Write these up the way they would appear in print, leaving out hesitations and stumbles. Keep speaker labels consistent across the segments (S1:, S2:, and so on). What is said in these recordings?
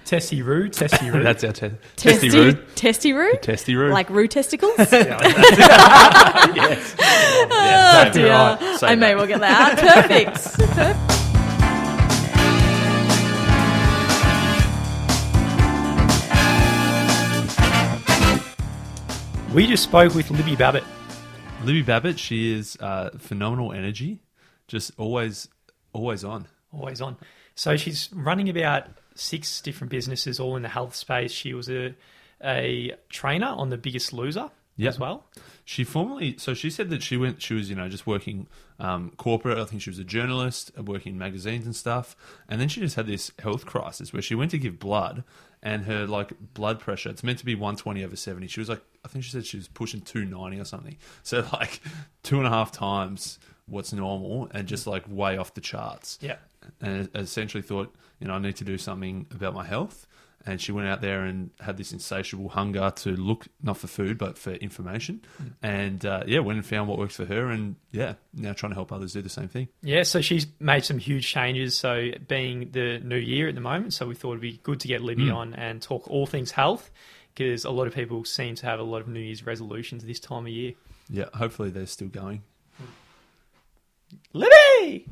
S1: Testy-roo.
S2: That's our
S3: Testy-roo?
S2: Testy-roo.
S3: Like roo testicles?
S2: Yes.
S3: Oh, dear. I may well get that out. Perfect.
S1: We just spoke with Libby Babet.
S2: Libby Babet, she is phenomenal energy, just always on.
S1: Always on. So she's running about 6 different businesses, all in the health space. She was a trainer on The Biggest Loser as well.
S2: She said that she was, just working corporate. I think she was a journalist, working in magazines and stuff. And then she just had this health crisis where she went to give blood, and her blood pressure, it's meant to be 120/70. She was I think she said she was pushing 290 or something. So 2.5 times what's normal, and just way off the charts.
S1: Yeah.
S2: And essentially thought, I need to do something about my health. And she went out there and had this insatiable hunger to look, not for food, but for information. And went and found what works for her. And now trying to help others do the same thing. Yeah,
S1: so she's made some huge changes. So being the new year at the moment, so we thought it'd be good to get Libby on and talk all things health, because a lot of people seem to have a lot of New Year's resolutions this time of year.
S2: Yeah, hopefully they're still going.
S1: Libby!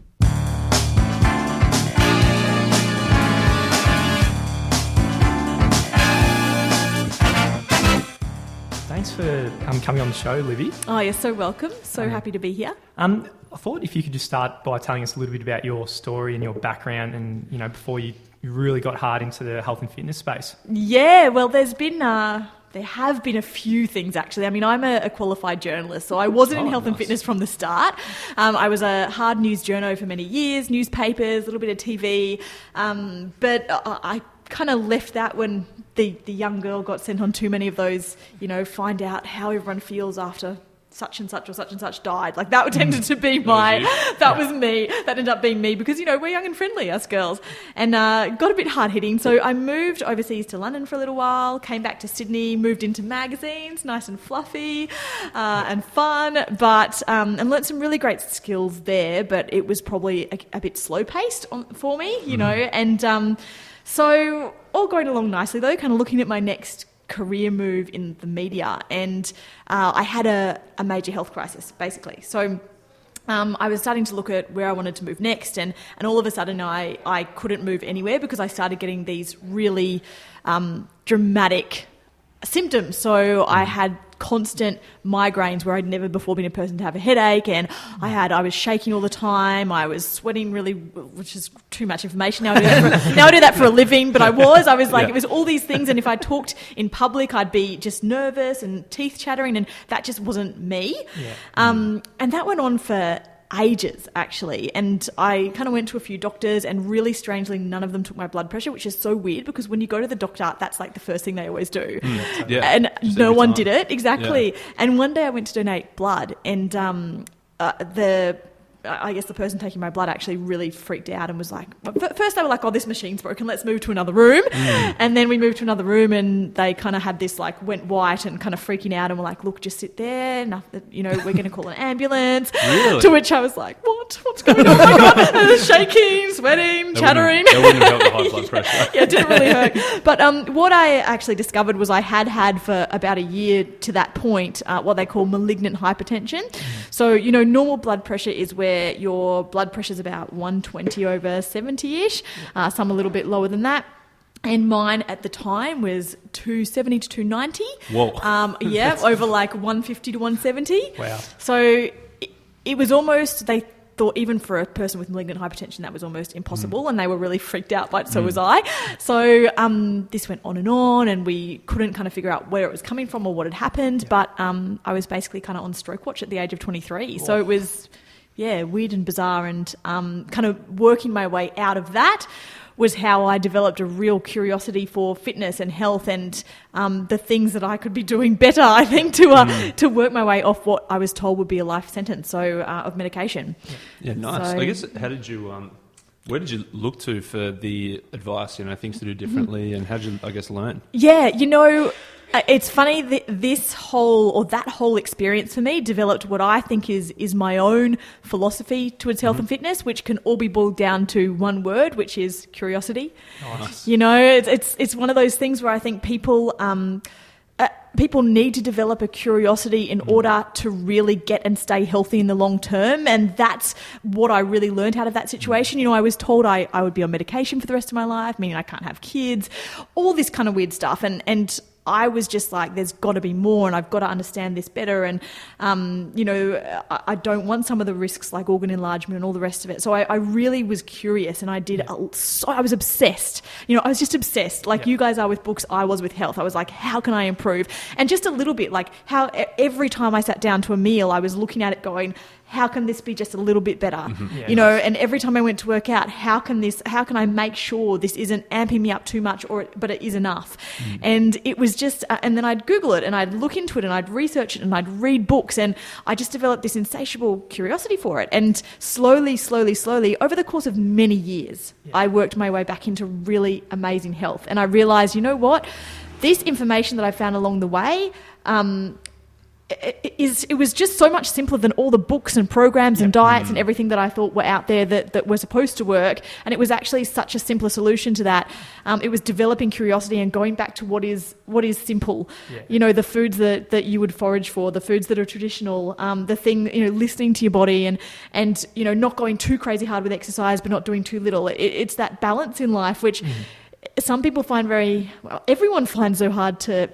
S1: Thanks for coming on the show, Libby.
S3: Oh, you're so welcome. So happy to be here.
S1: I thought if you could just start by telling us a little bit about your story and your background, and before you really got hard into the health and fitness space.
S3: Yeah, well, there have been a few things, actually. I mean, I'm a qualified journalist, so I wasn't in health and fitness from the start. I was a hard news journo for many years, newspapers, a little bit of TV, but I kind of left that when the young girl got sent on too many of those, find out how everyone feels after such and such or such and such died. That tended to be that was me. That ended up being me because, we're young and friendly, us girls. And got a bit hard-hitting. So I moved overseas to London for a little while, came back to Sydney, moved into magazines, nice and fluffy and fun, but and learnt some really great skills there, but it was probably a bit slow-paced for me, and so all going along nicely, though, kind of looking at my next career move in the media, and I had a major health crisis, basically. So I was starting to look at where I wanted to move next, and all of a sudden I couldn't move anywhere because I started getting these really dramatic symptoms. So I had constant migraines where I'd never before been a person to have a headache, and I was shaking all the time. I was sweating really, which is too much information. Now I do that for a living, but it was all these things. And if I talked in public, I'd be just nervous and teeth chattering, and that just wasn't me. Yeah. And that went on for ages, actually, and I kind of went to a few doctors, and really strangely none of them took my blood pressure, which is so weird because when you go to the doctor, that's the first thing they always do. And no one did it. Exactly. And one day I went to donate blood, and I guess the person taking my blood actually really freaked out and was like, first they were like, oh, this machine's broken, let's move to another room. And then we moved to another room, and they kind of had this went white and kind of freaking out, and were like, look, just sit there, nothing, we're going to call an ambulance. Really? To which I was like, what's going on? Oh my God. I was shaking, sweating, chattering.
S2: That wouldn't have helped the high blood pressure.
S3: Yeah, it didn't really hurt. But what I actually discovered was I had for about a year to that point what they call malignant hypertension. So, normal blood pressure is where your blood pressure is about 120/70-ish, some a little bit lower than that. And mine at the time was 270 to 290.
S2: Whoa.
S3: Over 150 to 170.
S1: Wow.
S3: So it was almost, they thought even for a person with malignant hypertension that was almost impossible, and they were really freaked out by it, so was I. So this went on, and we couldn't kind of figure out where it was coming from or what had happened, but I was basically kind of on stroke watch at the age of 23. Whoa. So it was weird and bizarre, and kind of working my way out of that was how I developed a real curiosity for fitness and health, and the things that I could be doing better, I think, to work my way off what I was told would be a life sentence, of medication.
S2: Yeah, nice. So, I guess, how did you Where did you look to for the advice, things to do differently, and how did you, I guess, learn?
S3: Yeah, it's funny that that whole experience for me developed what I think is my own philosophy towards health and fitness, which can all be boiled down to one word, which is curiosity.
S2: Nice.
S3: It's one of those things where I think people need to develop a curiosity in order to really get and stay healthy in the long term. And that's what I really learned out of that situation. I was told I would be on medication for the rest of my life, meaning I can't have kids, all this kind of weird stuff. And I was just like, there's got to be more, and I've got to understand this better. And, I don't want some of the risks like organ enlargement and all the rest of it. So I really was curious, and I was obsessed. I was just obsessed. Like you guys are with books, I was with health. I was like, how can I improve? And just a little bit, like how every time I sat down to a meal, I was looking at it going, how can this be just a little bit better? And every time I went to work out, how can I make sure this isn't amping me up too much, but it is enough? And it was just, and then I'd Google it and I'd look into it and I'd research it and I'd read books, and I just developed this insatiable curiosity for it. And slowly, over the course of many years, I worked my way back into really amazing health. And I realized, this information that I found along the way, it was just so much simpler than all the books and programs and diets and everything that I thought were out there that were supposed to work. And it was actually such a simpler solution to that. It was developing curiosity and going back to what is simple. The foods that you would forage for, the foods that are traditional, listening to your body and not going too crazy hard with exercise but not doing too little. It's that balance in life which some people find everyone finds so hard to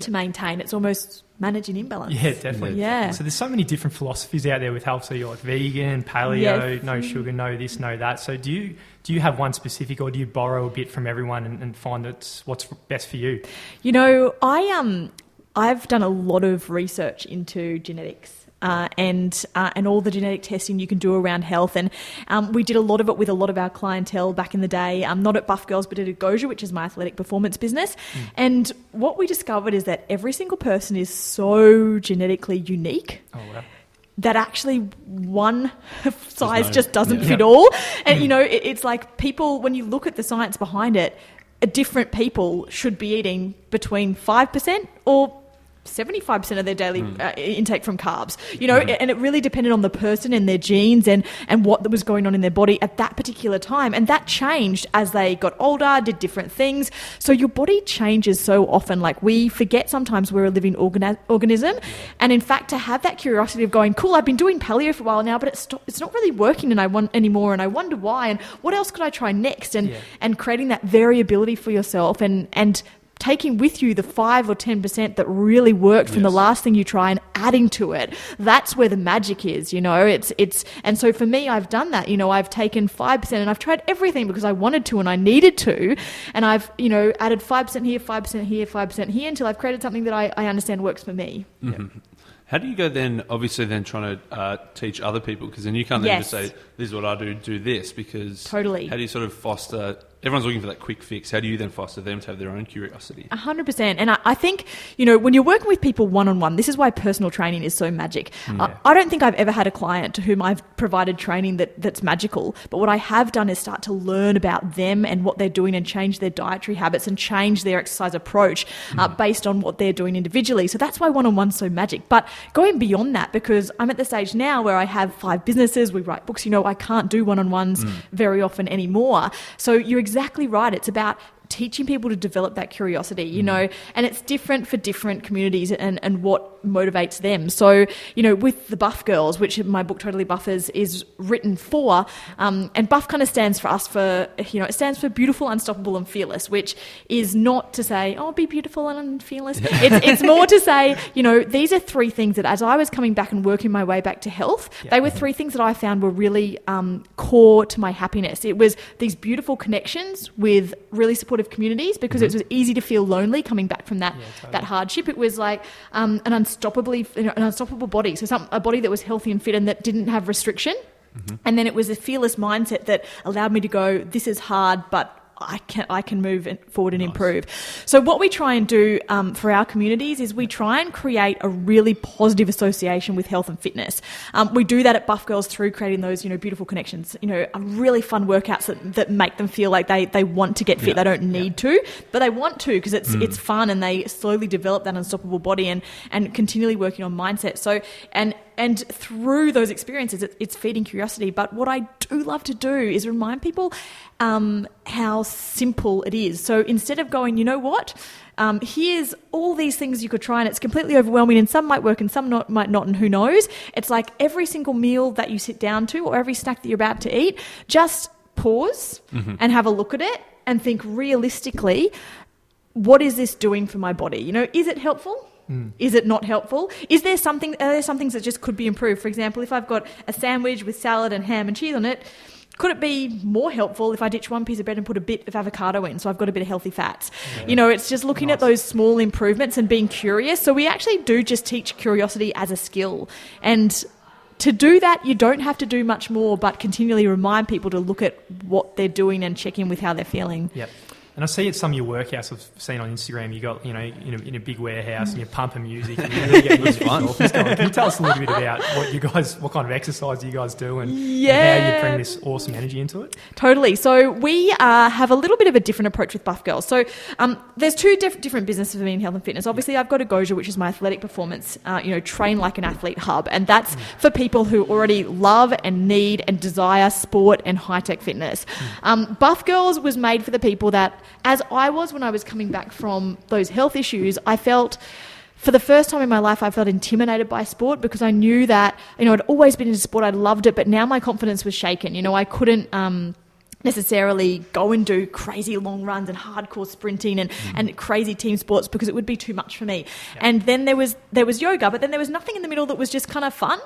S3: maintain. It's almost managing imbalance.
S1: Yeah, definitely.
S3: Yeah.
S1: So there's so many different philosophies out there with health. So you're like vegan, paleo, no sugar, no this, no that. So do you have one specific, or do you borrow a bit from everyone and find that's what's best for you?
S3: I've done a lot of research into genetics. And all the genetic testing you can do around health. And we did a lot of it with a lot of our clientele back in the day, not at BUF Girls, but at Agosia, which is my athletic performance business. And what we discovered is that every single person is so genetically unique. Oh, wow. That actually one size just doesn't fit all. And, it's like people, when you look at the science behind it, different people should be eating between 5% or 75% of their daily intake from carbs, and it really depended on the person and their genes and what was going on in their body at that particular time. And that changed as they got older, did different things. So your body changes so often. Like we forget sometimes we're a living organism. And in fact, to have that curiosity of going, cool, I've been doing paleo for a while now, but it's not really working anymore. And I wonder why, and what else could I try next? And creating that variability for yourself and taking with you the 5 or 10% that really worked from the last thing you try and adding to it. That's where the magic is, and so for me, I've done that. I've taken 5% and I've tried everything because I wanted to and I needed to. And I've, added 5% here, 5% here, 5% here until I've created something that I understand works for me.
S2: Mm-hmm. How do you go then, obviously then trying to teach other people? Because then you can't then just say, this is what I do this, because
S3: totally.
S2: How do you sort of foster, everyone's looking for that quick fix, how do you then foster them to have their own curiosity?
S3: 100%. And I think, when you're working with people one-on-one, this is why personal training is so magic. I don't think I've ever had a client to whom I've provided training that's magical, but what I have done is start to learn about them and what they're doing and change their dietary habits and change their exercise approach based on what they're doing individually. So that's why one-on-one's so magic. But going beyond that, because I'm at the stage now where I have 5 businesses, we write books, I can't do one-on-ones very often anymore. So you're exactly right. It's about teaching people to develop that curiosity, and it's different for different communities and what motivates them. So, with the BUF Girls, which my book Totally Buff is written for, and BUF kind of stands for us for, it stands for beautiful, unstoppable and fearless, which is not to say, oh, be beautiful and fearless. It's more to say, these are 3 things that as I was coming back and working my way back to health, they were 3 things that I found were really core to my happiness. It was these beautiful connections with really supportive communities, because it was easy to feel lonely coming back from that hardship. It was like an unstoppable body, so a body that was healthy and fit and that didn't have restriction. And then it was a fearless mindset that allowed me to go, this is hard, but I can move forward and improve. So what we try and do for our communities is we try and create a really positive association with health and fitness. We do that at BUF Girls through creating those, beautiful connections, really fun workouts that make them feel like they want to get fit. They don't need to, but they want to because it's fun, and they slowly develop that unstoppable body and continually working on mindset. So, and through those experiences, it's feeding curiosity. But what I do love to do is remind people how simple it is. So instead of going, you know what, here's all these things you could try and it's completely overwhelming and some might work and some might not, and who knows. It's like every single meal that you sit down to or every snack that you're about to eat, just pause and have a look at it and think realistically, what is this doing for my body? Is it helpful? Is it not helpful? Are there some things that just could be improved? For example, if I've got a sandwich with salad and ham and cheese on it, could it be more helpful if I ditch one piece of bread and put a bit of avocado in so I've got a bit of healthy fats? It's just looking at those small improvements and being curious. So we actually do just teach curiosity as a skill. And to do that, you don't have to do much more but continually remind people to look at what they're doing and check in with how they're feeling.
S1: Yep. And I see at some of your workouts I've seen on Instagram, you got, in a big warehouse and you're pumping music and you're really getting into fun. Can you tell us a little bit about what kind of exercise you guys do and how you bring this awesome energy into it?
S3: Totally. So we have a little bit of a different approach with BUF Girls. So there's two different businesses for me in health and fitness. Obviously, I've got a Goja, which is my athletic performance, train like an athlete hub. And that's for people who already love and need and desire sport and high-tech fitness. BUF Girls was made for the people that, as I was when I was coming back from those health issues, I felt, for the first time in my life, I felt intimidated by sport because I knew that, I'd always been into sport, I loved it, but now my confidence was shaken. I couldn't necessarily go and do crazy long runs and hardcore sprinting and crazy team sports because it would be too much for me. Yeah. And then there was yoga, but then there was nothing in the middle that was just kind of fun.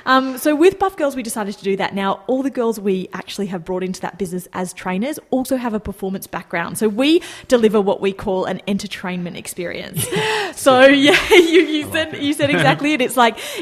S3: Yeah. So with BUF Girls, we decided to do that. Now, all the girls we actually have brought into that business as trainers also have a performance background. So we deliver what we call an entertainment experience. So yeah, you said exactly it.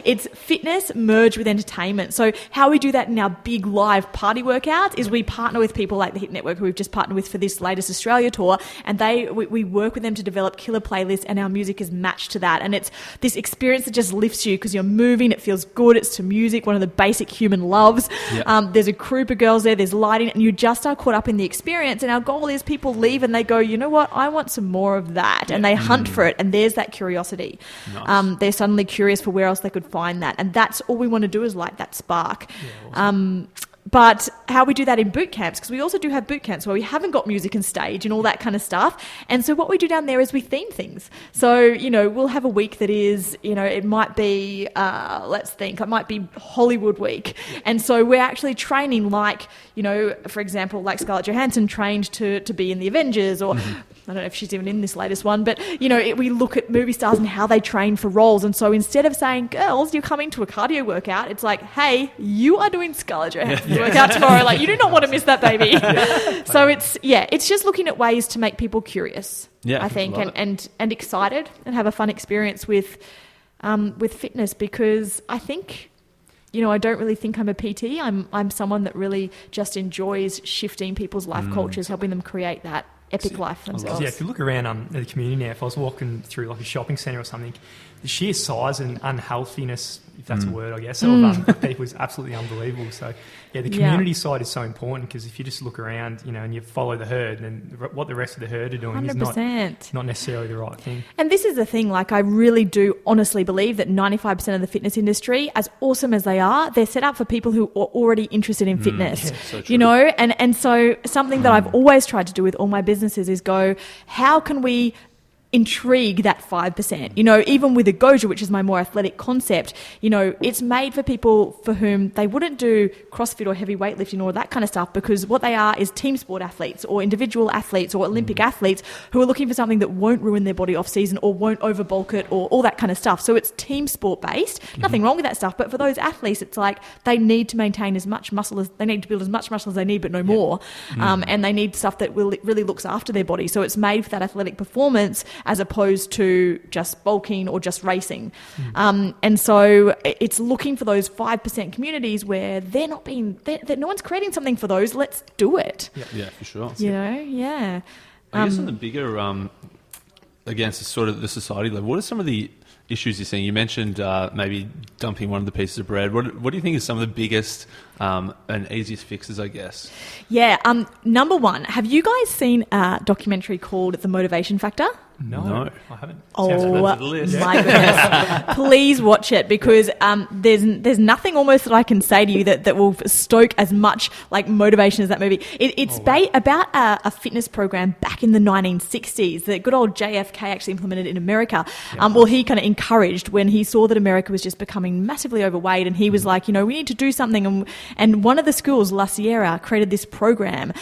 S3: It's fitness merged with entertainment. So how we do that in our big live party workouts is we partner with people like the Hit Network, who we've just partnered with for this latest Australia tour, and we work with them to develop killer playlists, and our music is matched to that. And it's this experience that just lifts you because you're moving, it feels good, it's to music, one of the basic human loves. Yep. There's a group of girls there, there's lighting, and you just are caught up in the experience. And our goal is people leave and they go, you know what, I want some more of that. And they hunt for it, and there's that curiosity. Nice. They're suddenly curious for where else they could find that. And that's all we want to do, is light that spark. Yeah, awesome. But how we do that in boot camps, because we also do have boot camps where we haven't got music and stage and all that kind of stuff. And so what we do down there is we theme things. So, we'll have a week that is, it might be, it might be Hollywood week. And so we're actually training like, for example, like Scarlett Johansson trained to be in the Avengers, or I don't know if she's even in this latest one, but, we look at movie stars and how they train for roles. And so instead of saying, girls, you're coming to a cardio workout, it's like, hey, you are doing Scarlett Johansson workout tomorrow. Like, you do not want to miss that, baby. So it's just looking at ways to make people curious, I think, and excited and have a fun experience with fitness, because I think, I don't really think I'm a PT. I'm someone that really just enjoys shifting people's life cultures, helping them create that epic life themselves.
S1: Yeah, if you look around the community now, if I was walking through like a shopping centre or something, the sheer size and unhealthiness, if that's a word, I guess, of people is absolutely unbelievable. So, yeah, the community side is so important, because if you just look around, and you follow the herd, then what the rest of the herd are doing 100%. is not necessarily the right thing.
S3: And this is the thing, like, I really do honestly believe that 95% of the fitness industry, as awesome as they are, they're set up for people who are already interested in fitness,
S2: so true.
S3: And so something that I've always tried to do with all my businesses is go, how can we intrigue that 5%? Even with a Goja, which is my more athletic concept, it's made for people for whom they wouldn't do CrossFit or heavy weightlifting or that kind of stuff, because what they are is team sport athletes or individual athletes or Olympic athletes who are looking for something that won't ruin their body off season or won't overbulk it or all that kind of stuff. So it's team sport based. Nothing wrong with that stuff, but for those athletes, it's like they need to maintain as much muscle as they need, to build as much muscle as they need, but no more. And they need stuff that really looks after their body. So it's made for that athletic performance. as opposed to just bulking or just racing. And so it's looking for those 5% communities where they're not being, that no one's creating something for those. Let's do it.
S2: Yeah, for sure.
S3: You know, yeah.
S2: I guess on the bigger, against sort of the society level, what are some of the issues you're seeing? You mentioned maybe dumping one of the pieces of bread. What do you think is some of the biggest and easiest fixes, I guess?
S3: Yeah. Number one, have you guys seen a documentary called The Motivation Factor?
S1: No, I haven't.
S3: Oh
S2: like the list.
S3: my goodness! Please watch it, because there's nothing almost that I can say to you that will stoke as much like motivation as that movie. It's about a fitness program back in the 1960s that good old JFK actually implemented in America. Well, he kind of encouraged when he saw that America was just becoming massively overweight, and he was like, you know, we need to do something. And one of the schools, La Sierra, created this program.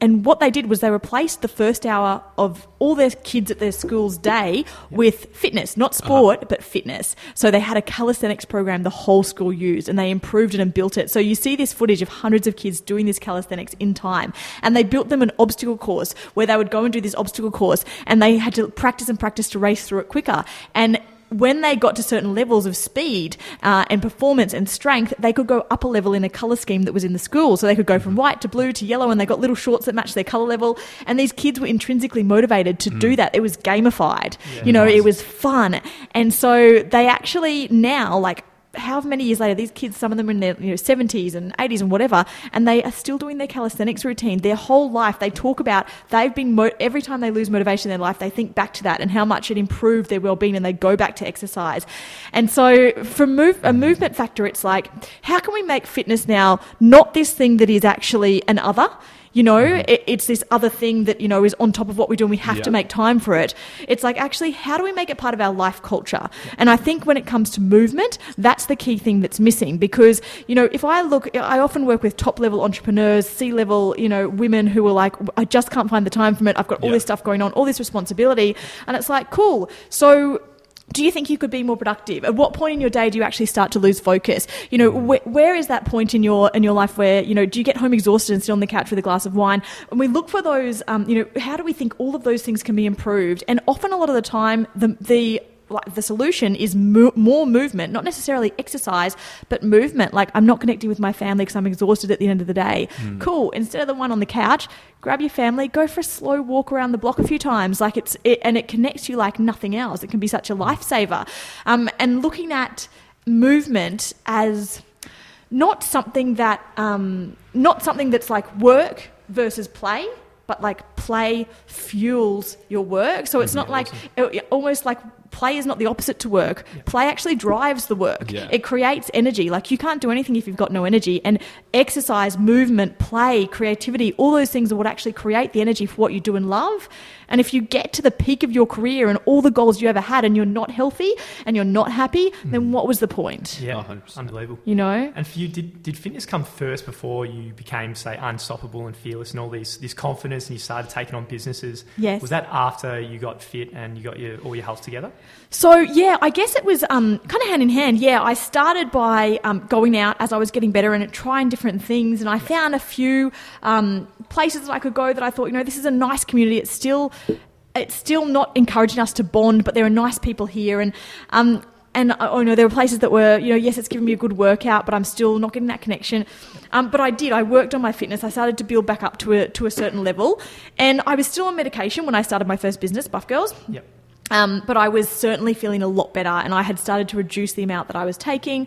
S3: And what they did was they replaced the first hour of all their kids at their school's day with fitness, not sport, but fitness. So they had a calisthenics program the whole school used, and they improved it and built it. So you see this footage of hundreds of kids doing this calisthenics in time. And they built them an obstacle course where they would go and do this obstacle course, and they had to practice and practice to race through it quicker. And when they got to certain levels of speed and performance and strength, they could go up a level in a colour scheme that was in the school. So they could go from white to blue to yellow, and they got little shorts that matched their colour level. And these kids were intrinsically motivated to do that. It was gamified.
S1: Yeah,
S3: you know, it was fun. And so they actually now, like, however many years later, these kids, some of them are in their 70s and 80s and whatever, and they are still doing their calisthenics routine. Their whole life, they talk about, they've been, every time they lose motivation in their life, they think back to that and how much it improved their well-being, and they go back to exercise. And so for a movement factor, it's like, how can we make fitness now not this thing that is actually an other? You know, it's this other thing that, you know, is on top of what we do, and we have to make time for it. It's like, actually, how do we make it part of our life culture? And I think when it comes to movement, that's the key thing that's missing, because, you know, if I often work with top-level entrepreneurs, C-level, you know, women who are like, I just can't find the time from it. I've got all this stuff going on, all this responsibility. And it's like, cool. So do you think you could be more productive? At what point in your day do you actually start to lose focus? You know, where is that point in your life where, you know, do you get home exhausted and sit on the couch with a glass of wine? And we look for those, you know, how do we think all of those things can be improved? And often a lot of the time, the solution is more movement, not necessarily exercise, but movement. Like, I'm not connecting with my family because I'm exhausted at the end of the day. Cool. Instead of the one on the couch, grab your family, go for a slow walk around the block a few times. Like, and it connects you like nothing else. It can be such a lifesaver. And looking at movement as not something that's like work versus play, but like play fuels your work. So it's not like, almost like play is not the opposite to work. Play actually drives the work. It creates energy. Like, you can't do anything if you've got no energy. And exercise, movement, play, creativity, all those things are what actually create the energy for what you do and love. And if you get to the peak of your career and all the goals you ever had, and you're not healthy and you're not happy, then what was the point?
S1: Yeah, unbelievable.
S3: You know?
S1: And for you, did fitness come first before you became, say, unstoppable and fearless and all this confidence, and you started taking on businesses?
S3: Yes.
S1: Was that after you got fit and you got all your health together?
S3: So, yeah, I guess it was kind of hand in hand. Yeah, I started by going out as I was getting better and trying different things, and I found a few places that I could go that I thought, you know, this is a nice community. It's still not encouraging us to bond, but there are nice people here. And I know there were places that were, you know, yes, it's given me a good workout, but I'm still not getting that connection. But I worked on my fitness. I started to build back up to a certain level, and I was still on medication when I started my first business, BUF Girls.
S1: Yep.
S3: But I was certainly feeling a lot better, and I had started to reduce the amount that I was taking,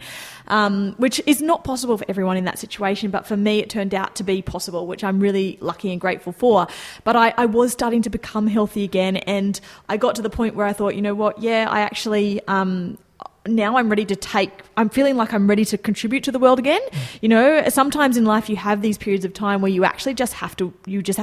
S3: which is not possible for everyone in that situation. But for me, it turned out to be possible, which I'm really lucky and grateful for. But I was starting to become healthy again, and I got to the point where I thought, you know what, I actually... now I'm feeling like I'm ready to contribute to the world again. You know, sometimes in life you have these periods of time where you actually just have to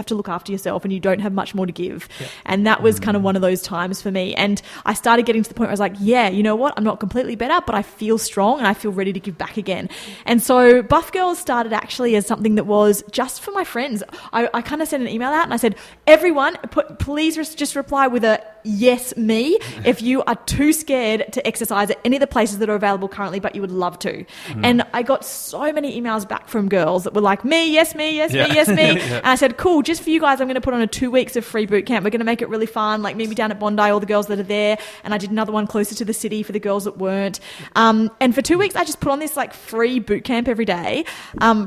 S3: look after yourself, and you don't have much more to give. And that was kind of one of those times for me. And I started getting to the point where I was like, you know what, I'm not completely better, but I feel strong and I feel ready to give back again. And so BUF Girls started actually as something that was just for my friends. I kind of sent an email out and I said, everyone, please just reply with a yes, me, if you are too scared to exercise at any of the places that are available currently, but you would love to. And I got so many emails back from girls that were like, me, yes, me, yes, me, yes, me. And I said, cool, just for you guys, I'm going to put on a 2 weeks of free boot camp. We're going to make it really fun. Like, meet me down at Bondi, all the girls that are there. And I did another one closer to the city for the girls that weren't. And for 2 weeks, I just put on this like free boot camp every day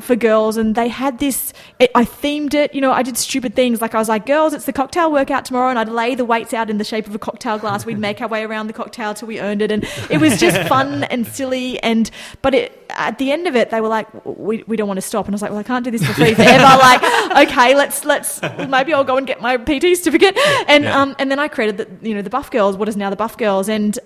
S3: for girls. And they had this, I themed it, you know, I did stupid things. Like I was like, girls, it's the cocktail workout tomorrow. And I'd lay the weights out in the shape of a cocktail glass. We'd make our way around the cocktail till we earned it. And it was just fun and silly. But at the end of it, they were like, we don't want to stop. And I was like, well, I can't do this for free forever. Like, okay, let's maybe I'll go and get my PT certificate. And then I created the BUF Girls, what is now the BUF Girls. And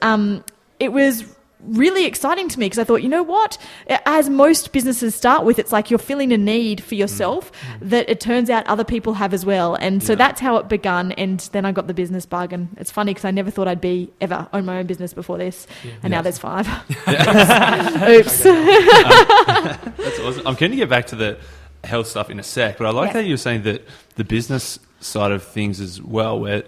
S3: it was really exciting to me because I thought, you know what, as most businesses start with, it's like you're filling a need for yourself that it turns out other people have as well. And so that's how it begun. And then I got the business bug, and it's funny because I never thought I'd ever own my own business before this. And now there's 5. Oops.
S2: That's awesome. I'm keen to get back to the health stuff in a sec, but I like how you were saying that the business side of things as well, where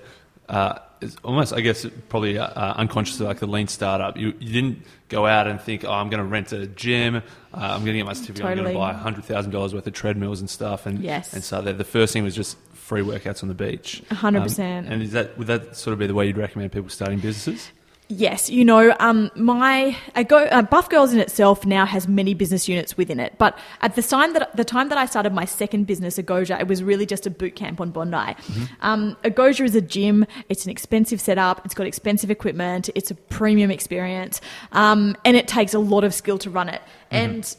S2: it's almost, I guess, probably unconsciously like the lean startup. You didn't go out and think, oh, I'm going to rent a gym, I'm going to get my certificate, I'm going to buy $100,000 worth of treadmills and stuff. And so the first thing was just free workouts on the beach.
S3: 100%.
S2: And would that sort of be the way you'd recommend people starting businesses?
S3: Yes, you know, BUF Girls in itself now has many business units within it. But at the time that I started my second business, Agosia, it was really just a boot camp on Bondi. Agosia is a gym. It's an expensive setup. It's got expensive equipment. It's a premium experience, and it takes a lot of skill to run it. And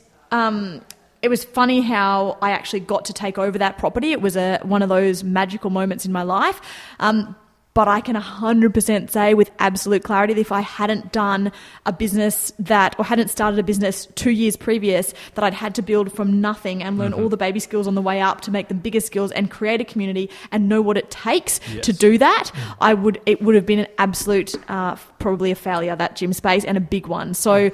S3: it was funny how I actually got to take over that property. It was one of those magical moments in my life. But I can 100% say with absolute clarity that if I hadn't done a business hadn't started a business 2 years previous, that I'd had to build from nothing and learn all the baby skills on the way up to make them bigger skills and create a community and know what it takes to do that, it would have been an absolute, probably a failure, that gym space, and a big one. So,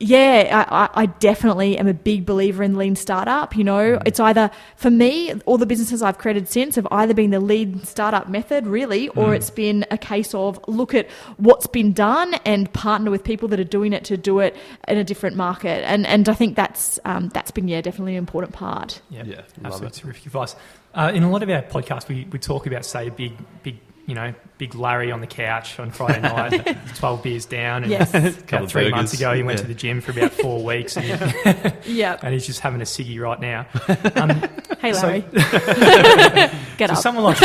S3: I definitely am a big believer in lean startup. You know, it's either, for me, all the businesses I've created since have either been the lean startup method, really, or it's been a case of look at what's been done and partner with people that are doing it to do it in a different market. And I think that's been, definitely an important part.
S1: Yeah, absolutely terrific advice. In a lot of our podcasts, we talk about, say, big Larry on the couch on Friday night, 12 beers down. And about 3 months ago, he went to the gym for about 4 weeks. And and he's just having a ciggy right now.
S3: Hey, Larry. Get up.
S1: Someone like...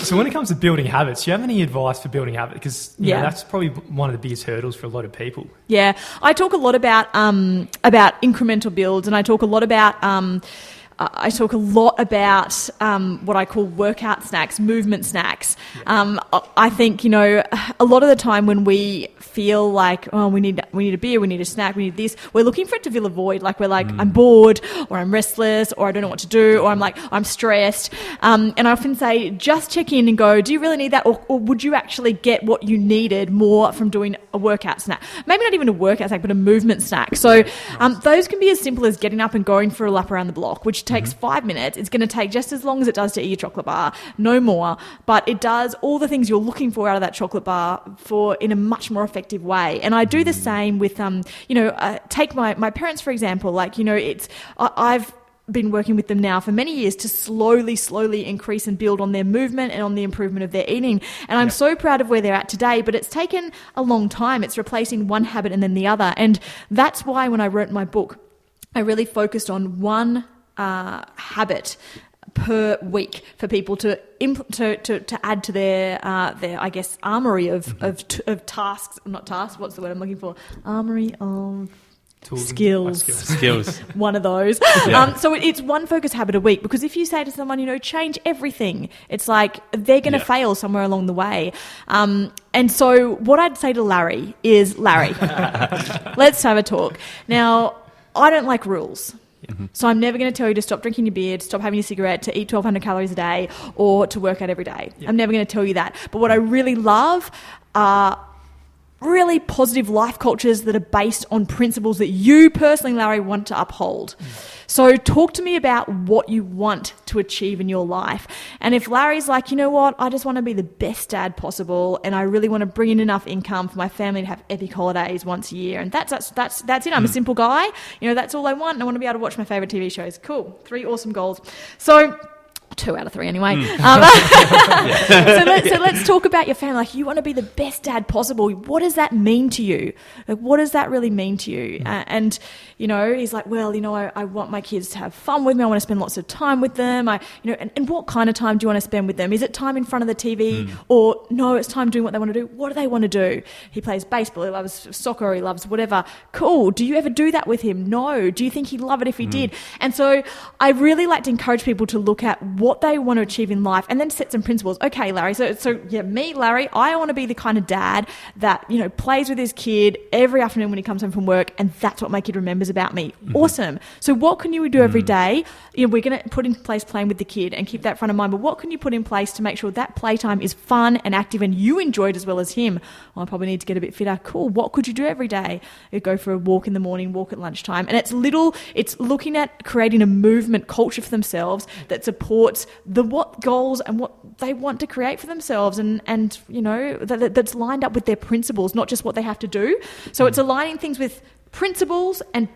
S1: So when it comes to building habits, do you have any advice for building habits? Because that's probably one of the biggest hurdles for a lot of people. Yeah,
S3: I talk a lot about incremental builds, and I talk a lot about... what I call workout snacks, movement snacks. I think, a lot of the time when we feel like, oh, we need a beer, we need a snack, we need this, we're looking for it to fill a void. Like we're like, I'm bored, or I'm restless, or I don't know what to do, or I'm stressed. And I often say, just check in and go, do you really need that? Or would you actually get what you needed more from doing a workout snack? Maybe not even a workout snack, but a movement snack. So those can be as simple as getting up and going for a lap around the block, which takes 5 minutes. It's going to take just as long as it does to eat a chocolate bar, no more. But it does all the things you're looking for out of that chocolate bar in a much more effective way. And I do the same with, take my parents, for example. I've been working with them now for many years to slowly increase and build on their movement and on the improvement of their eating. And I'm so proud of where they're at today, but it's taken a long time. It's replacing one habit and then the other. And that's why when I wrote my book, I really focused on one habit per week for people to add to their I guess armory of tasks, not tasks, what's the word I'm looking for? Armory of tools, skills. One of those. So it's one focus habit a week, because if you say to someone, change everything, it's like they're going to fail somewhere along the way. And so what I'd say to Larry is, Larry, let's have a talk. Now, I don't like rules. So I'm never going to tell you to stop drinking your beer, to stop having your cigarette, to eat 1,200 calories a day, or to work out every day. I'm never going to tell you that. But what I really love are really positive life cultures that are based on principles that you personally, Larry, want to uphold. So talk to me about what you want to achieve in your life. And if Larry's like, you know what, I just want to be the best dad possible, and I really want to bring in enough income for my family to have epic holidays once a year, and that's it. I'm a simple guy. That's all I want. And I want to be able to watch my favorite TV shows. Cool. 3 awesome goals. So 2 out of 3 anyway. So let's talk about your family. Like, you want to be the best dad possible. What does that mean to you? Like, what does that really mean to you? And he's like, well, I want my kids to have fun with me. I want to spend lots of time with them. And what kind of time do you want to spend with them? Is it time in front of the TV, or no, it's time doing what they want to do? What do they want to do? He plays baseball. He loves soccer. He loves whatever. Cool. Do you ever do that with him? No. Do you think he'd love it if he did? And so I really like to encourage people to look at what they want to achieve in life and then set some principles. Okay, Larry. So yeah, me, Larry, I want to be the kind of dad that, plays with his kid every afternoon when he comes home from work, and that's what my kid remembers about me. Awesome. So what can you do every day? We're going to put in place playing with the kid and keep that front of mind, but what can you put in place to make sure that playtime is fun and active and you enjoy it as well as him? Well, I probably need to get a bit fitter. Cool. What could you do every day? You go for a walk in the morning, walk at lunchtime. And it's looking at creating a movement culture for themselves that supports what goals and what they want to create for themselves, and that's lined up with their principles, not just what they have to do. So it's aligning things with principles and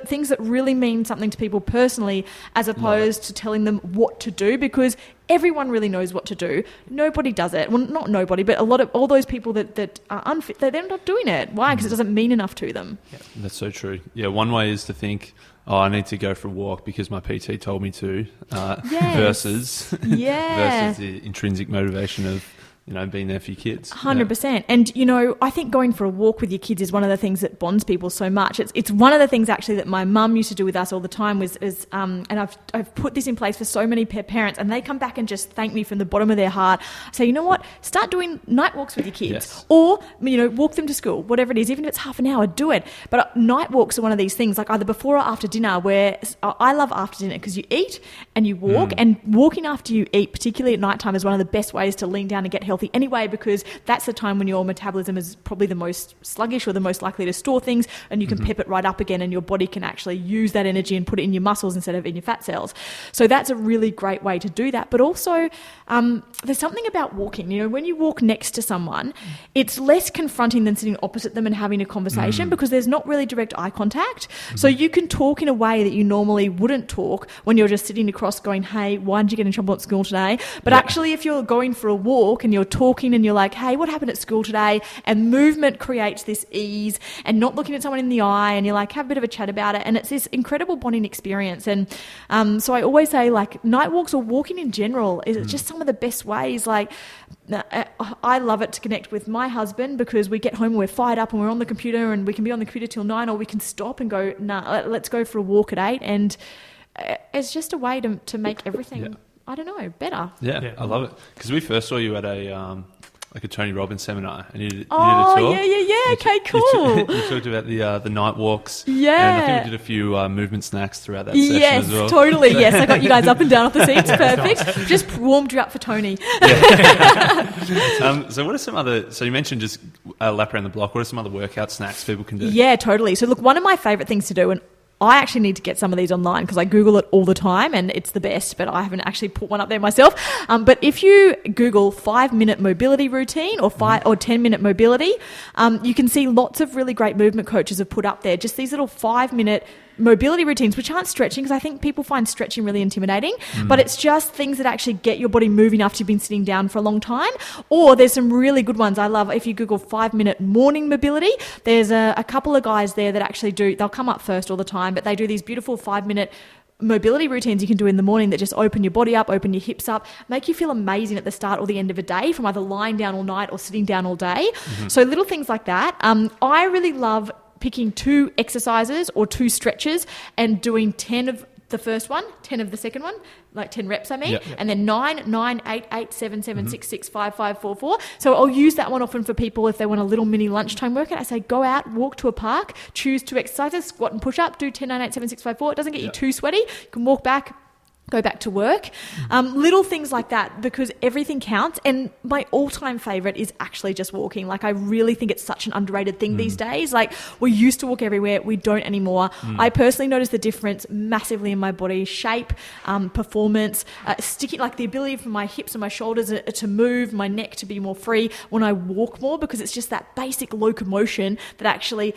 S3: things that really mean something to people personally, as opposed to telling them what to do, because everyone really knows what to do. Nobody does it. Well, not nobody, but all those people that are unfit, they end up doing it. Why? Because it doesn't mean enough to them.
S2: Yeah, that's so true. Yeah, one way is to think, I need to go for a walk because my PT told me to, versus the intrinsic motivation of being there for your kids.
S3: 100%. And, I think going for a walk with your kids is one of the things that bonds people so much. It's one of the things actually that my mum used to do with us all the time and I've put this in place for so many parents, and they come back and just thank me from the bottom of their heart. I say, you know what? Start doing night walks with your kids, or, walk them to school, whatever it is, even if it's half an hour, do it. But night walks are one of these things, like either before or after dinner, where I love after dinner because you eat and you walk, and walking after you eat, particularly at nighttime, is one of the best ways to lean down and get healthy anyway, because that's the time when your metabolism is probably the most sluggish or the most likely to store things, and you can pep it right up again, and your body can actually use that energy and put it in your muscles instead of in your fat cells. So that's a really great way to do that. But also there's something about walking, when you walk next to someone, it's less confronting than sitting opposite them and having a conversation, because there's not really direct eye contact. So you can talk in a way that you normally wouldn't talk when you're just sitting across going, hey, why did you get in trouble at school today? But actually, if you're going for a walk and you're talking and you're like, hey, what happened at school today? And movement creates this ease, and not looking at someone in the eye, and you're like, have a bit of a chat about it. And it's this incredible bonding experience. And so I always say, like, night walks or walking in general is just some of the best ways. Like, I love it to connect with my husband, because we get home and we're fired up and we're on the computer, and we can be on the computer till 9, or we can stop and go, let's go for a walk at 8. And it's just a way to make everything, I don't know, better.
S2: Yeah, I love it. Because we first saw you at a Tony Robbins seminar, and you did a talk.
S3: Yeah. Okay, cool.
S2: You talked about the night walks.
S3: Yeah.
S2: And I think we did a few movement snacks throughout that session as well.
S3: Yes, totally. Yes, I got you guys up and down off the seats. Perfect. Just warmed you up for Tony.
S2: So what are some other... So you mentioned just a lap around the block. What are some other workout snacks people can do?
S3: Yeah, totally. So look, one of my favourite things to do, and I actually need to get some of these online because I Google it all the time and it's the best, but I haven't actually put one up there myself. But if you Google 5-minute mobility routine or 10-minute mobility, you can see lots of really great movement coaches have put up there just these little 5-minute mobility routines, which aren't stretching, because I think people find stretching really intimidating, but it's just things that actually get your body moving after you've been sitting down for a long time. Or there's some really good ones. I love, if you Google 5-minute morning mobility, there's a couple of guys there that actually they'll come up first all the time, but they do these beautiful 5-minute mobility routines you can do in the morning that just open your body up, open your hips up, make you feel amazing at the start or the end of a day from either lying down all night or sitting down all day. So little things like that. I really love picking 2 exercises or 2 stretches and doing 10 of the first one, 10 of the second one, like 10 reps, and then 9, 9, 8, 8, 7, 7, 6, 6, 5, 5, 4, 4. So I'll use that one often for people if they want a little mini lunchtime workout. I say, go out, walk to a park, choose 2 exercises, squat and push up, do 10, 9, 8, 7, 6, 5, 4. It doesn't get you too sweaty. You can walk back, go back to work. Little things like that, because everything counts. And my all-time favourite is actually just walking. Like, I really think it's such an underrated thing these days. Like, we used to walk everywhere. We don't anymore. I personally notice the difference massively in my body shape, performance, sticking, like the ability for my hips and my shoulders to move, my neck to be more free when I walk more, because it's just that basic locomotion that actually,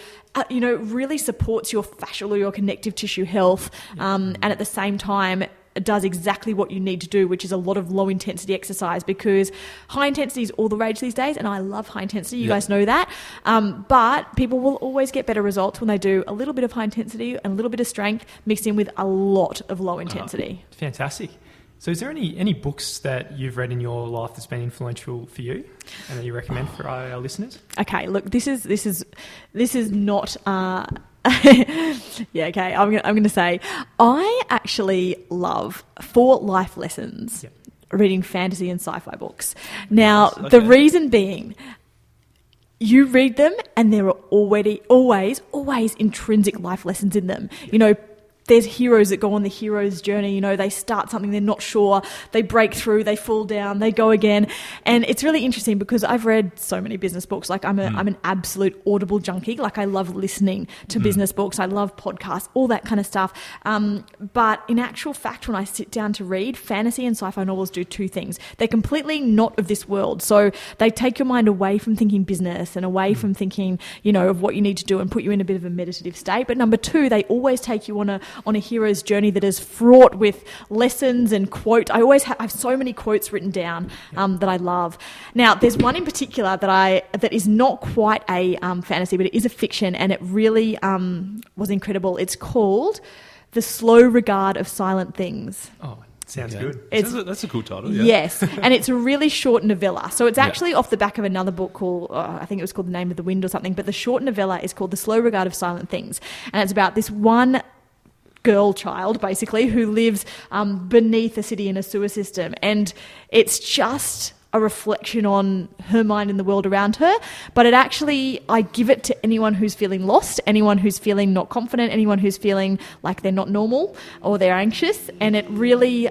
S3: really supports your fascial or your connective tissue health. And at the same time, it does exactly what you need to do, which is a lot of low intensity exercise, because high intensity is all the rage these days, and I love high intensity. You guys know that. But people will always get better results when they do a little bit of high intensity and a little bit of strength mixed in with a lot of low intensity.
S1: Fantastic. So is there any books that you've read in your life that's been influential for you and that you recommend for our listeners?
S3: Okay, look, this is not yeah, okay. I'm going to say I actually love, for life lessons, reading fantasy and sci-fi books. Now, the reason being, you read them and there are always intrinsic life lessons in them. There's heroes that go on the hero's journey. They start something, they're not sure, they break through, they fall down, they go again. And it's really interesting because I've read so many business books. Like, I'm an absolute Audible junkie. Like, I love listening to business books. I love podcasts, all that kind of stuff. But in actual fact, when I sit down to read, fantasy and sci-fi novels do two things. They're completely not of this world. So they take your mind away from thinking business and away from thinking, of what you need to do, and put you in a bit of a meditative state. But number two, they always take you on a hero's journey that is fraught with lessons and quote. I always have so many quotes written down that I love. Now, there's one in particular that is not quite a fantasy, but it is a fiction, and it really was incredible. It's called The Slow Regard of Silent Things.
S1: Oh, sounds good.
S2: That's a cool title. Yeah.
S3: Yes, and it's a really short novella. So it's actually off the back of another book called, I think it was called The Name of the Wind or something, but the short novella is called The Slow Regard of Silent Things. And it's about this one girl child, basically, who lives beneath a city in a sewer system. And it's just a reflection on her mind and the world around her. But it actually, I give it to anyone who's feeling lost, anyone who's feeling not confident, anyone who's feeling like they're not normal or they're anxious. And it really,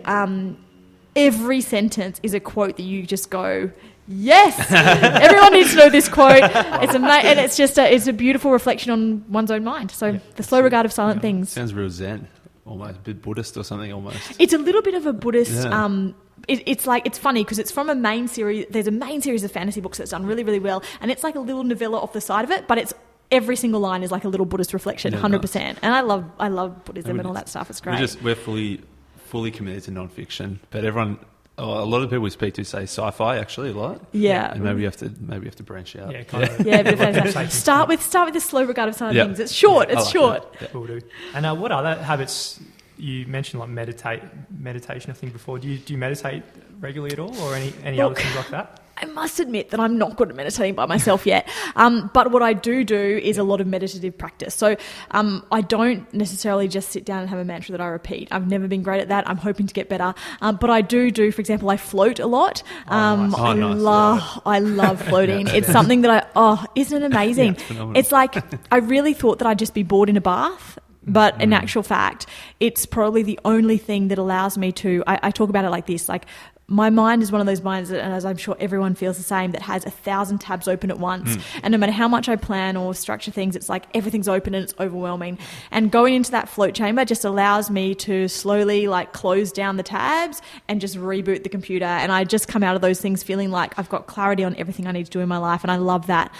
S3: every sentence is a quote that you just go, yes, everyone needs to know this quote. It's and it's just it's a beautiful reflection on one's own mind. So The Slow Regard of Silent Things.
S2: Sounds real Zen, almost a bit Buddhist or something. Almost.
S3: It's a little bit of a Buddhist. Yeah. It's funny because it's from a main series. There's a main series of fantasy books that's done really, really well, and it's like a little novella off the side of it, but it's every single line is like a little Buddhist reflection, 100%. And I love Buddhism and all that stuff. It's great.
S2: We're fully committed to non-fiction, but everyone. Oh, a lot of people we speak to say sci-fi actually a lot.
S3: Yeah,
S2: and maybe you have to branch out.
S1: Yeah, kind of.
S3: Yeah, but start with The Slow Regard of Silent Things. It's short. It's short.
S1: Will do. And what other habits? You mentioned like meditation, I think, before. Do you meditate regularly at all, or any other things like that?
S3: I must admit that I'm not good at meditating by myself yet. But what I do is a lot of meditative practice. So I don't necessarily just sit down and have a mantra that I repeat. I've never been great at that. I'm hoping to get better. But I do, for example, I float a lot.
S2: Nice.
S3: I love floating. It's something that isn't it amazing? Yeah, it's like I really thought that I'd just be bored in a bath. But in actual fact, it's probably the only thing that allows me to, I talk about it like this, like my mind is one of those minds that, and as I'm sure everyone feels the same, that has 1,000 tabs open at once. And no matter how much I plan or structure things, it's like everything's open and it's overwhelming. And going into that float chamber just allows me to slowly like close down the tabs and just reboot the computer. And I just come out of those things feeling like I've got clarity on everything I need to do in my life. And I love that.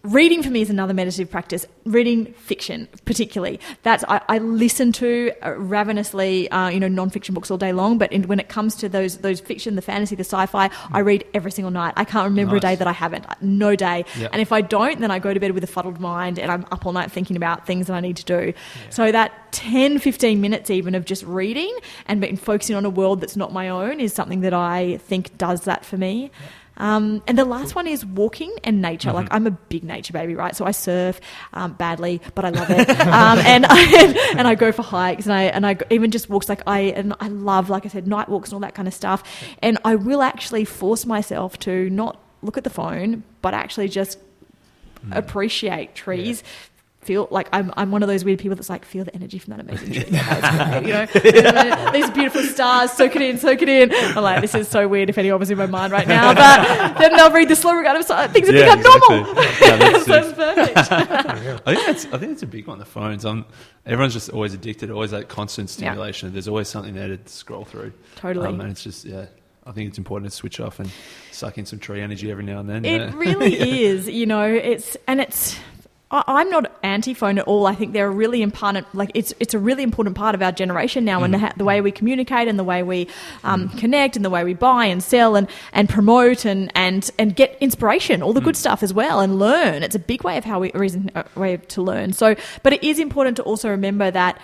S3: Reading for me is another meditative practice. Reading fiction, particularly. I listen to ravenously, non-fiction books all day long. But when it comes to those fiction, the fantasy, the sci-fi, I read every single night. I can't remember a day that I haven't. No day. Yep. And if I don't, then I go to bed with a fuddled mind, and I'm up all night thinking about things that I need to do. Yeah. So that 10, 15 minutes even of just reading and focusing on a world that's not my own is something that I think does that for me. Yep. And the last one is walking and nature. Like I'm a big nature baby, right? So I surf badly, but I love it. And I go for hikes and I even just walks. Like I love, like I said, night walks and all that kind of stuff. And I will actually force myself to not look at the phone, but actually just appreciate trees. feel like I'm one of those weird people that's like, feel the energy from that amazing tree. These beautiful stars, soak it in. I'm like, this is so weird if anyone was in my mind right now, but then they'll read the slow regard of things have become normal.
S2: That's
S3: So it's perfect.
S2: I think it's a big one, the phones. Everyone's just always addicted, always that constant stimulation. There's always something there to scroll through.
S3: Totally.
S2: And it's just, I think it's important to switch off and suck in some tree energy every now and then.
S3: It really is, I'm not anti-phone at all. I think they're a really important, it's a really important part of our generation now, and the way we communicate and the way we connect and the way we buy and sell and promote and get inspiration, all the good stuff as well, and learn. It's a big way of way to learn. So, but it is important to also remember that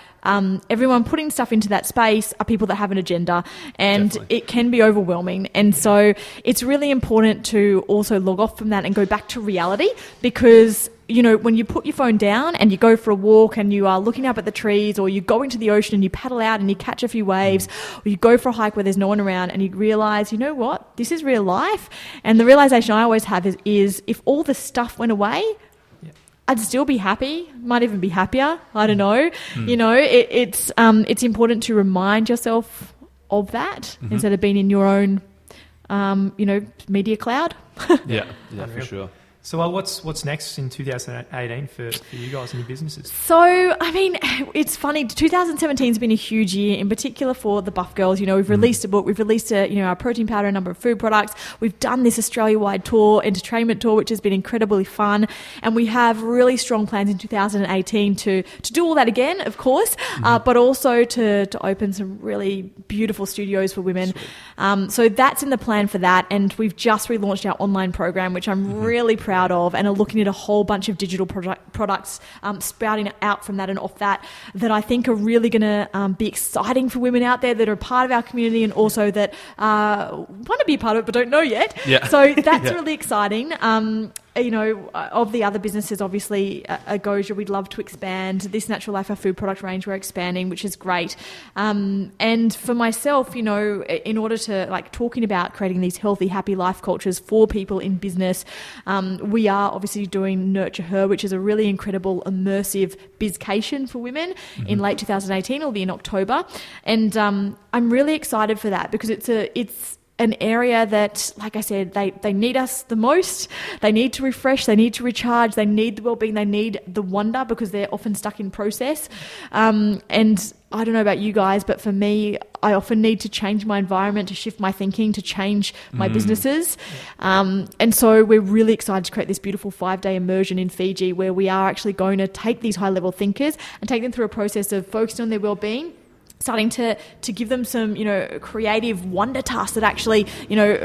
S3: everyone putting stuff into that space are people that have an agenda, and Definitely. It can be overwhelming. And so it's really important to also log off from that and go back to reality, because when you put your phone down and you go for a walk and you are looking up at the trees, or you go into the ocean and you paddle out and you catch a few waves, or you go for a hike where there's no one around and you realise, you know what, this is real life. And the realisation I always have is if all the stuff went away, I'd still be happy, might even be happier. I don't know. It's important to remind yourself of that instead of being in your own, media cloud.
S2: Yeah, for sure.
S1: So what's next in 2018 for you guys and your businesses?
S3: So, I mean, it's funny. 2017 has been a huge year, in particular for the BUF Girls. We've released a book. We've released our protein powder, a number of food products. We've done this Australia-wide entertainment tour, which has been incredibly fun. And we have really strong plans in 2018 to do all that again, of course, but also to open some really beautiful studios for women. So that's in the plan for that. And we've just relaunched our online program, which I'm really proud of, and are looking at a whole bunch of digital products sprouting out from that and off that I think are really going to be exciting for women out there that are a part of our community, and also that want to be a part of it but don't know yet. Yeah. So that's really exciting. Of the other businesses, obviously, Agosia, we'd love to expand. This Natural Life, our food product range, we're expanding, which is great. And for myself, in order to, talking about creating these healthy, happy life cultures for people in business, we are obviously doing Nurture Her, which is a really incredible, immersive bizcation for women in late 2018. It'll be in October. And I'm really excited for that, because it's an area that, like I said, they need us the most. They need to refresh, they need to recharge, they need the well-being, they need the wonder, because they're often stuck in process. And I don't know about you guys, but for me, I often need to change my environment, to shift my thinking, to change my businesses. And so we're really excited to create this beautiful 5-day immersion in Fiji, where we are actually going to take these high-level thinkers and take them through a process of focusing on their well-being, starting to give them some, creative wonder tasks that actually,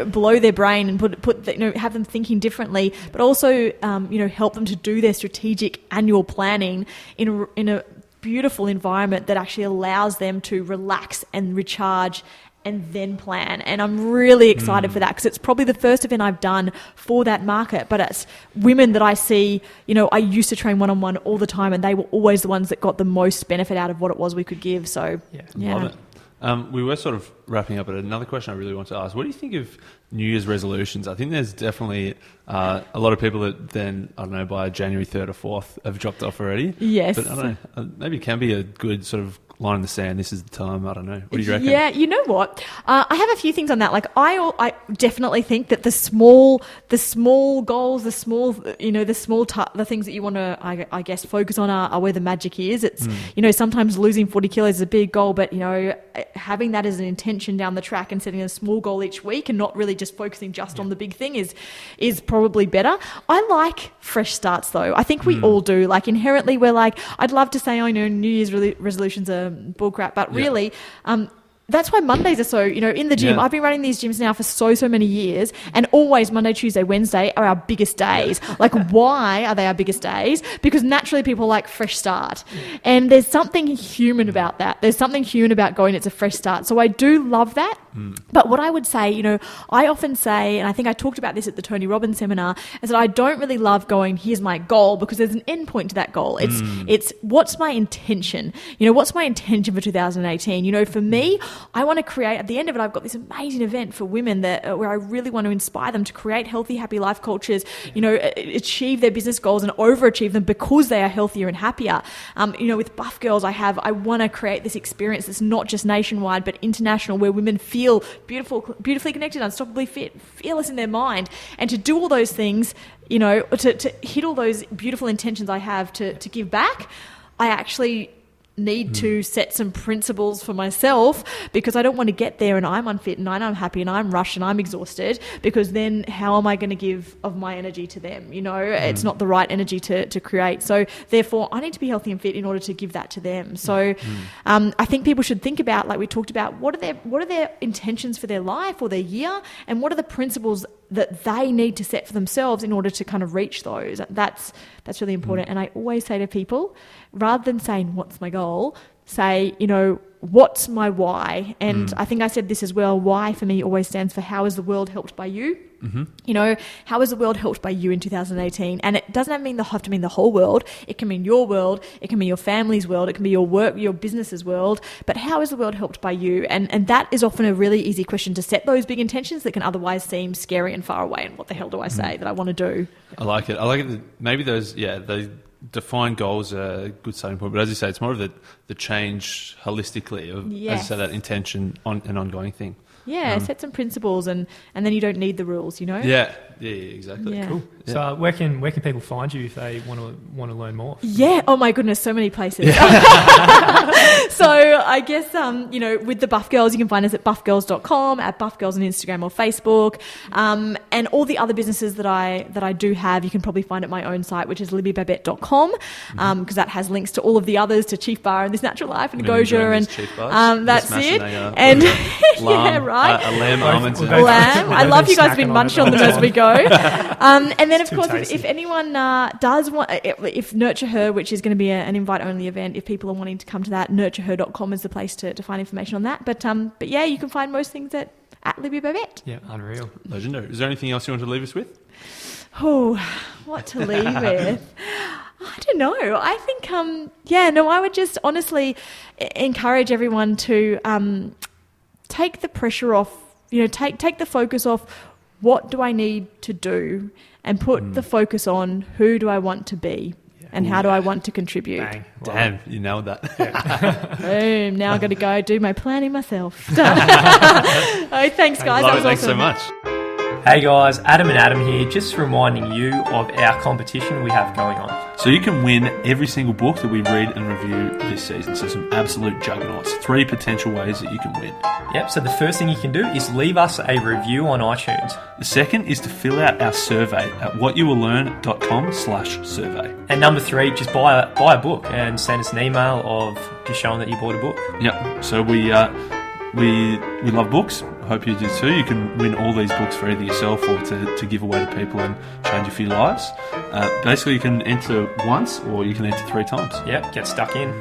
S3: blow their brain and have them thinking differently, but also, help them to do their strategic annual planning in a beautiful environment that actually allows them to relax and recharge and then plan. And I'm really excited for that, because it's probably the first event I've done for that market. But it's women that I see, I used to train one-on-one all the time, and they were always the ones that got the most benefit out of what it was we could give. So,
S2: Love it. We were sort of wrapping up, but another question I really want to ask: what do you think of New Year's resolutions? I think there's definitely a lot of people that then, I don't know, by January 3rd or 4th have dropped off already.
S3: Yes.
S2: But I don't know, maybe it can be a good sort of line in the sand. This is the time. I don't know. What do you reckon?
S3: Yeah, you know what? I have a few things on that. I definitely think that the small goals, the things that you want to, I guess, focus on are where the magic is. It's, sometimes losing 40 kilos is a big goal, but, having that as an intention down the track and setting a small goal each week and not really just focusing just on the big thing is probably better. I like fresh starts, though. I think we all do. Inherently, we're I'd love to say, New Year's resolutions are bullcrap, but really, that's why Mondays are so, in the gym. I've been running these gyms now for so many years, and always Monday, Tuesday, Wednesday are our biggest days. Why are they our biggest days? Because naturally people like fresh start. And there's something human about that. There's something human about going, it's a fresh start. So I do love that. But what I would say, I often say, and I think I talked about this at the Tony Robbins seminar, is that I don't really love going, here's my goal, because there's an end point to that goal. It's what's my intention? What's my intention for 2018? For me, I want to create, at the end of it, I've got this amazing event for women where I really want to inspire them to create healthy, happy life cultures, achieve their business goals and overachieve them because they are healthier and happier. With BUF Girls, I want to create this experience that's not just nationwide, but international, where women feel beautifully connected, unstoppably fit, fearless in their mind. And to do all those things, to hit all those beautiful intentions I have to give back, I actually need to set some principles for myself, because I don't want to get there and I'm unfit and I'm unhappy and I'm rushed and I'm exhausted, because then how am I going to give of my energy to them? It's not the right energy to create. So therefore I need to be healthy and fit in order to give that to them. So I think people should think about, like we talked about, what are their intentions for their life or their year, and what are the principles that they need to set for themselves in order to kind of reach those. That's really important. And I always say to people, rather than saying, what's my goal, say, what's my why? And I think I said this as well, why for me always stands for how is the world helped by you? How is the world helped by you in 2018? And it doesn't have to mean the whole world. It can mean your world. It can be your family's world. It can be your work, your business's world. But how is the world helped by you? And that is often a really easy question to set those big intentions that can otherwise seem scary and far away. And what the hell do I say that I want to do?
S2: I like it. Maybe those defined goals are a good starting point. But as you say, it's more of the change holistically of, as you say, that intention on an ongoing thing.
S3: Yeah, set some principles, and then you don't need the rules,
S2: Yeah, exactly.
S3: Yeah.
S1: Cool.
S2: Yeah.
S1: So where can people find you if they want to learn more?
S3: Yeah. Oh my goodness, so many places. So I guess with the BUF Girls, you can find us at buffgirls.com, at BUF Girls on Instagram or Facebook, and all the other businesses that I do have, you can probably find at my own site, which is libbybabet.com, because that has links to all of the others, to Chief Bar and This Natural Life and Goja, and that's it. And yeah, right.
S2: A lamb almonds.
S3: Lamb. I love you guys being munched on them as we go. And then, of course, if anyone does want, if Nurture Her, which is going to be an invite-only event, if people are wanting to come to that, nurtureher.com is the place to find information on that. But yeah, you can find most things at Libby Babet.
S1: Yeah, unreal.
S2: Legendary. Is there anything else you want to leave us with?
S3: Oh, what to leave with? I don't know. I think, I would just honestly encourage everyone to take the pressure off, take the focus off, what do I need to do, and put the focus on who do I want to be and how do I want to contribute.
S1: Bang.
S2: Damn, you nailed that.
S3: Boom. Now I've got to go do my planning myself. Oh, thanks, guys. That was
S2: Thanks
S3: awesome.
S2: so much.
S1: Hey guys, Adam and Adam here, just reminding you of our competition we have going on.
S2: So you can win every single book that we read and review this season. So some absolute juggernauts. 3 potential ways that you can win.
S1: Yep, so the first thing you can do is leave us a review on iTunes.
S2: The second is to fill out our survey at whatyouwilllearn.com/survey.
S1: And number 3, just buy a book and send us an email of just showing that you bought a book.
S2: Yep. So we love books. Hope you do too. You can win all these books for either yourself or to give away to people and change a few lives. Basically, you can enter once or you can enter 3 times.
S1: Yep, get stuck in.